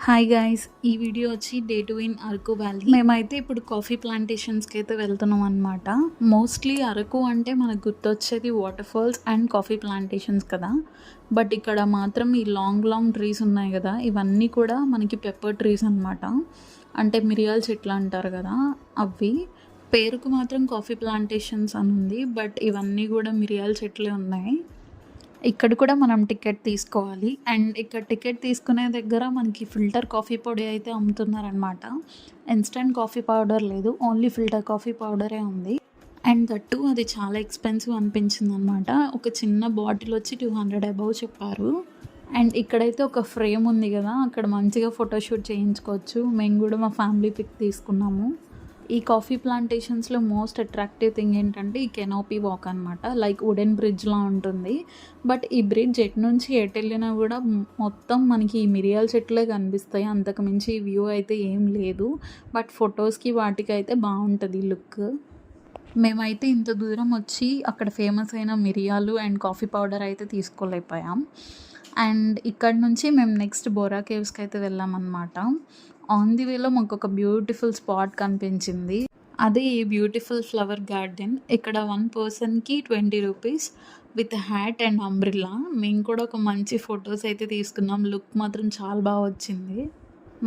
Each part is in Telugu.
హాయ్ గైస్, ఈ వీడియో వచ్చి డే 2 ఇన్ అరకు వ్యాలీ. మేమైతే ఇప్పుడు కాఫీ ప్లాంటేషన్స్కి అయితే వెళ్తున్నాం అనమాట. మోస్ట్లీ అరకు అంటే మనకు గుర్తొచ్చేది waterfalls and coffee plantations కదా. బట్ ఇక్కడ మాత్రం ఈ లాంగ్ లాంగ్ ట్రీస్ ఉన్నాయి కదా, ఇవన్నీ కూడా మనకి పెప్పర్ ట్రీస్ అనమాట. అంటే మిరియాల చెట్లు అంటారు కదా, అవి. పేరుకు మాత్రం కాఫీ ప్లాంటేషన్స్ అని ఉంది, బట్ ఇవన్నీ కూడా మిరియాల చెట్లే ఉన్నాయి. ఇక్కడ కూడా మనం టికెట్ తీసుకోవాలి. అండ్ ఇక్కడ టికెట్ తీసుకునే దగ్గర మనకి ఫిల్టర్ కాఫీ పొడి అయితే అమ్ముతున్నారనమాట. ఇన్స్టెంట్ కాఫీ పౌడర్ లేదు, ఓన్లీ ఫిల్టర్ కాఫీ పౌడరే ఉంది. అండ్ దట్టు అది చాలా ఎక్స్పెన్సివ్ అనిపించింది అనమాట. ఒక చిన్న బాటిల్ వచ్చి 200 అబౌవ్ చెప్పారు. అండ్ ఇక్కడైతే ఒక ఫ్రేమ్ ఉంది కదా, అక్కడ మంచిగా ఫోటోషూట్ చేయించుకోవచ్చు. మేము కూడా మా ఫ్యామిలీ పిక్ తీసుకున్నాము. ఈ కాఫీ ప్లాంటేషన్స్లో మోస్ట్ అట్రాక్టివ్ థింగ్ ఏంటంటే ఈ కెనోపీ వాక్ అనమాట. లైక్ వుడెన్ బ్రిడ్జ్లా ఉంటుంది. బట్ ఈ బ్రిడ్జ్ ఎటు నుంచి ఎటు వెళ్ళినా కూడా మొత్తం మనకి ఈ మిరియాల చెట్లే కనిపిస్తాయి. అంతకు మించి వ్యూ అయితే ఏం లేదు. బట్ ఫొటోస్కి వాటికి అయితే బాగుంటుంది లుక్. మేమైతే ఇంత దూరం వచ్చి అక్కడ ఫేమస్ అయిన మిరియాలు అండ్ కాఫీ పౌడర్ అయితే తీసుకోలేకపోయాం. అండ్ ఇక్కడ నుంచి మేము నెక్స్ట్ బోరా కేవ్స్కి అయితే వెళ్ళామన్నమాట. ఆన్ ది వేలో మాకు ఒక బ్యూటిఫుల్ స్పాట్ కనిపించింది. అదే ఈ బ్యూటిఫుల్ ఫ్లవర్ గార్డెన్. ఇక్కడ 1 పర్సన్కి 20 rupees with hat and umbrella. మేము కూడా ఒక మంచి ఫొటోస్ అయితే తీసుకున్నాం. లుక్ మాత్రం చాలా బాగా వచ్చింది.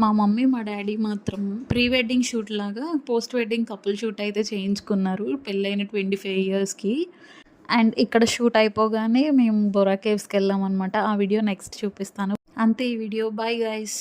మా మమ్మీ మా డాడీ మాత్రం ప్రీ వెడ్డింగ్ షూట్ లాగా పోస్ట్ వెడ్డింగ్ కపుల్ షూట్ అయితే చేయించుకున్నారు పెళ్ళైన 25 ఇయర్స్కి. అండ్ ఇక్కడ షూట్ అయిపోగానే మేము బొరా కేవ్స్కి వెళ్ళాం అనమాట. ఆ వీడియో నెక్స్ట్ చూపిస్తాను. అంతే ఈ వీడియో. Bye guys.